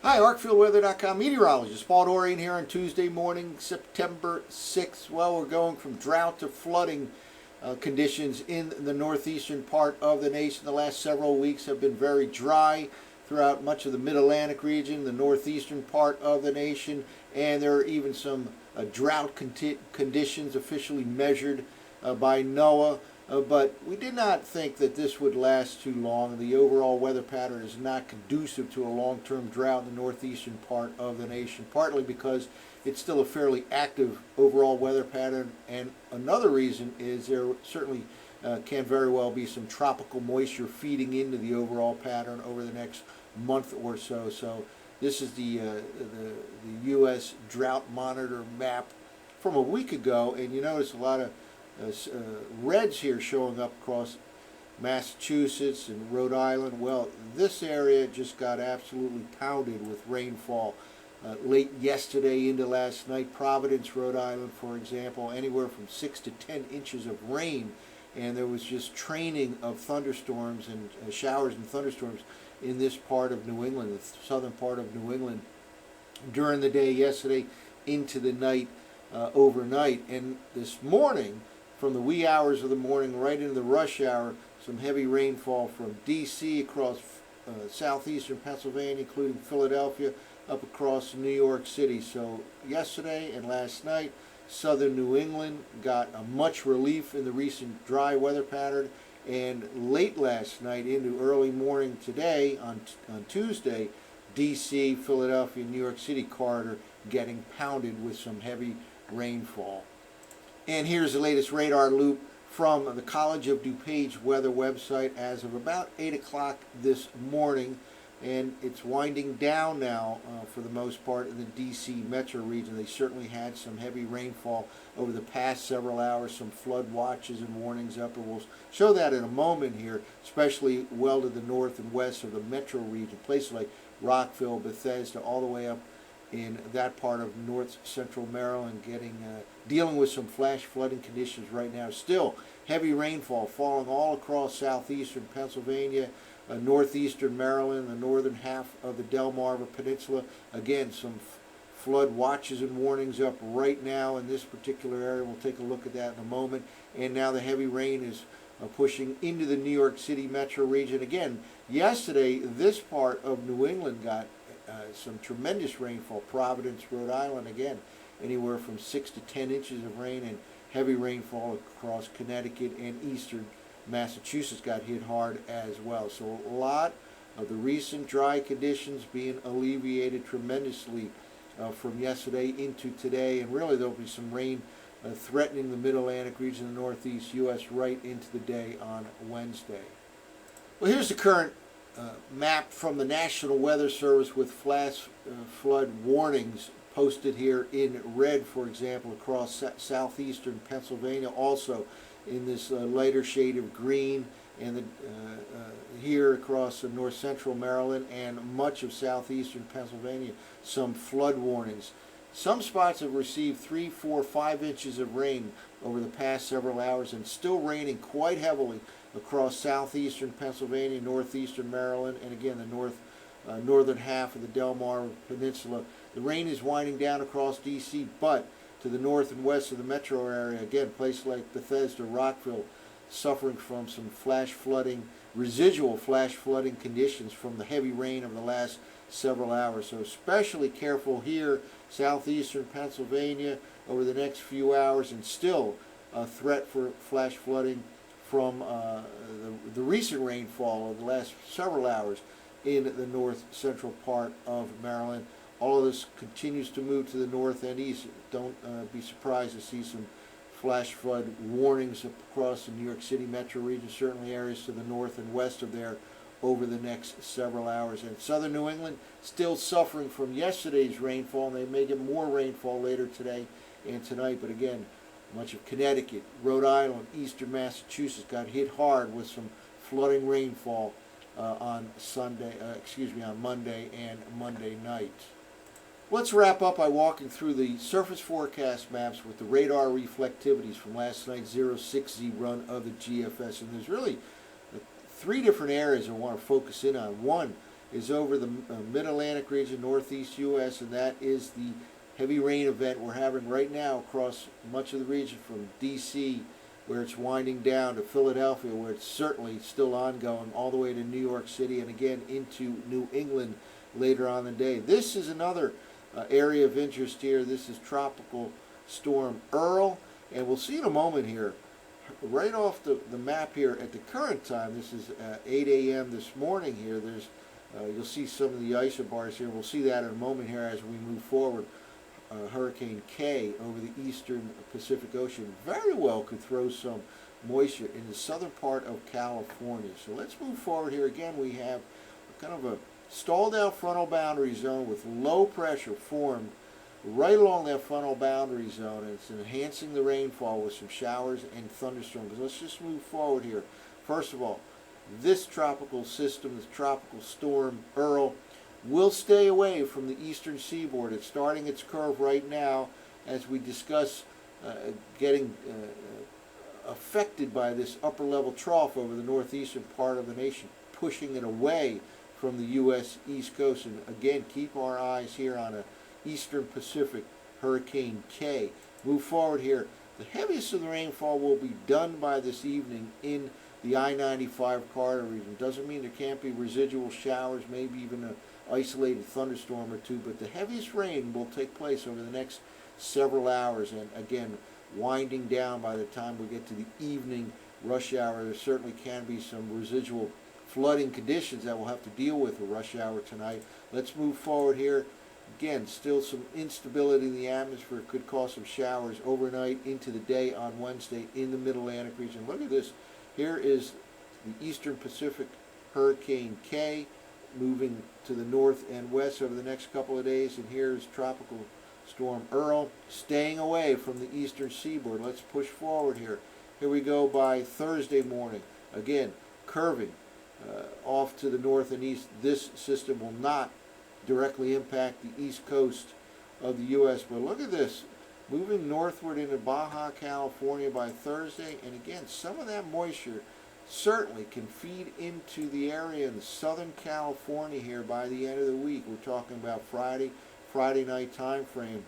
Hi, ArcfieldWeather.com meteorologist Paul Dorian here on Tuesday morning, September 6th. Well, we're going from drought to flooding conditions in the northeastern part of the nation. The last several weeks have been very dry throughout much of the mid-Atlantic region, the northeastern part of the nation, and there are even some drought conditions officially measured by NOAA. But we did not think that this would last too long. The overall weather pattern is not conducive to a long-term drought in the northeastern part of the nation, partly because it's still a fairly active overall weather pattern, and another reason is there certainly can very well be some tropical moisture feeding into the overall pattern over the next month or so. So this is the U.S. Drought Monitor map from a week ago, and you notice a lot of reds here showing up across Massachusetts and Rhode Island. Well, this area just got absolutely pounded with rainfall late yesterday into last night. Providence, Rhode Island, for example, anywhere from 6 to 10 inches of rain, and there was just training of thunderstorms and showers and thunderstorms in this part of New England, the southern part of New England, during the day yesterday into the night overnight. And this morning, from the wee hours of the morning right into the rush hour, some heavy rainfall from D.C. across southeastern Pennsylvania, including Philadelphia, up across New York City. So yesterday and last night, southern New England got a much relief in the recent dry weather pattern, and late last night into early morning today on Tuesday, D.C., Philadelphia, New York City corridor getting pounded with some heavy rainfall. And here's the latest radar loop from the College of DuPage weather website as of about 8 o'clock this morning. And it's winding down now for the most part in the D.C. metro region. They certainly had some heavy rainfall over the past several hours, some flood watches and warnings up. And we'll show that in a moment here, especially well to the north and west of the metro region, places like Rockville, Bethesda, all the way up in that part of north central Maryland, dealing with some flash flooding conditions right now. Still heavy rainfall falling all across southeastern Pennsylvania, northeastern Maryland, the northern half of the Delmarva Peninsula. Again, some flood watches and warnings up right now in this particular area. We'll take a look at that in a moment. And now the heavy rain is pushing into the New York City metro region. Again, yesterday this part of New England got some tremendous rainfall. Providence, Rhode Island, again, anywhere from 6 to 10 inches of rain, and heavy rainfall across Connecticut and eastern Massachusetts got hit hard as well. So a lot of the recent dry conditions being alleviated tremendously from yesterday into today, and really there'll be some rain threatening the mid-Atlantic region and the northeast U.S. right into the day on Wednesday. Well, here's the current map from the National Weather Service with flash flood warnings posted here in red, for example, across southeastern Pennsylvania, also in this lighter shade of green, and here across north central Maryland and much of southeastern Pennsylvania, some flood warnings. Some spots have received 3, 4, 5 inches of rain over the past several hours, and still raining quite heavily across southeastern Pennsylvania, northeastern Maryland, and again the northern half of the Delmarva Peninsula. The rain is winding down across D.C., but to the north and west of the metro area, again, places like Bethesda, Rockville, suffering from some flash flooding, residual flash flooding conditions from the heavy rain of the last several hours. So especially careful here, southeastern Pennsylvania, over the next few hours, and still a threat for flash flooding from the recent rainfall of the last several hours in the north central part of Maryland. All of this continues to move to the north and east. Don't be surprised to see some flash flood warnings across the New York City metro region, certainly areas to the north and west of there over the next several hours. And southern New England still suffering from yesterday's rainfall, and they may get more rainfall later today and tonight. But again, much of Connecticut, Rhode Island, eastern Massachusetts got hit hard with some flooding rainfall on Monday and Monday night. Let's wrap up by walking through the surface forecast maps with the radar reflectivities from last night's 060 run of the GFS. And there's really three different areas I want to focus in on. One is over the mid-Atlantic region, northeast U.S., and that is the heavy rain event we're having right now across much of the region from D.C., where it's winding down, to Philadelphia, where it's certainly still ongoing, all the way to New York City, and again into New England later on in the day. This is another area of interest here. This is Tropical Storm Earl, and we'll see in a moment here, right off the map here at the current time. This is 8 a.m. this morning here. There's you'll see some of the isobars here. We'll see that in a moment here as we move forward. Hurricane K over the eastern Pacific Ocean very well could throw some moisture in the southern part of California. So let's move forward here. Again, we have kind of a stalled out frontal boundary zone with low pressure formed right along that frontal boundary zone, and it's enhancing the rainfall with some showers and thunderstorms. Let's just move forward here. First of all, this tropical system, this tropical storm Earl, will stay away from the eastern seaboard. It's starting its curve right now as we discuss getting affected by this upper level trough over the northeastern part of the nation, pushing it away from the U.S. East Coast. And again, keep our eyes here on a Eastern Pacific Hurricane K. Move forward here. The heaviest of the rainfall will be done by this evening in the I-95 corridor region. Doesn't mean there can't be residual showers, maybe even an isolated thunderstorm or two, but the heaviest rain will take place over the next several hours, and again, winding down by the time we get to the evening rush hour. There certainly can be some residual flooding conditions that we'll have to deal with rush hour tonight. Let's move forward here. Again, still some instability in the atmosphere. Could cause some showers overnight into the day on Wednesday in the Mid-Atlantic region. Look at this. Here is the Eastern Pacific Hurricane K moving to the north and west over the next couple of days. And here's Tropical Storm Earl staying away from the eastern seaboard. Let's push forward here. Here we go by Thursday morning. Again, curving off to the north and east. This system will not directly impact the east coast of the U.S. But look at this, moving northward into Baja California by Thursday. And again, some of that moisture certainly can feed into the area in the southern California here by the end of the week. We're talking about Friday night time frame.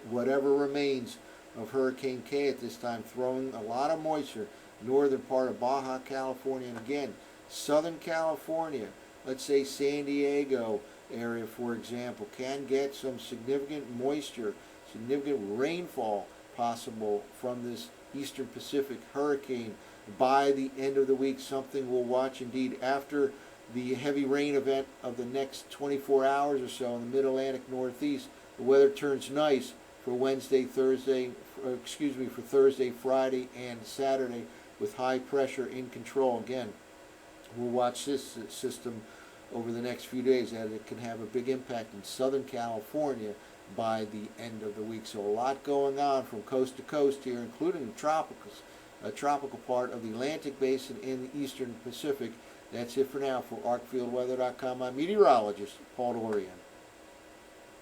Whatever remains of Hurricane K at this time, throwing a lot of moisture northern part of Baja California, and again, southern California, let's say San Diego area, for example, can get some significant moisture, significant rainfall possible from this Eastern Pacific hurricane by the end of the week. Something we'll watch indeed after the heavy rain event of the next 24 hours or so in the Mid-Atlantic Northeast. The weather turns nice for Thursday, Friday, and Saturday with high pressure in control. Again, we'll watch this system over the next few days as it can have a big impact in Southern California by the end of the week. So a lot going on from coast to coast here, including the tropicals, a tropical part of the Atlantic Basin in the Eastern Pacific. That's it for now. For ArcfieldWeather.com, I'm meteorologist Paul Dorian.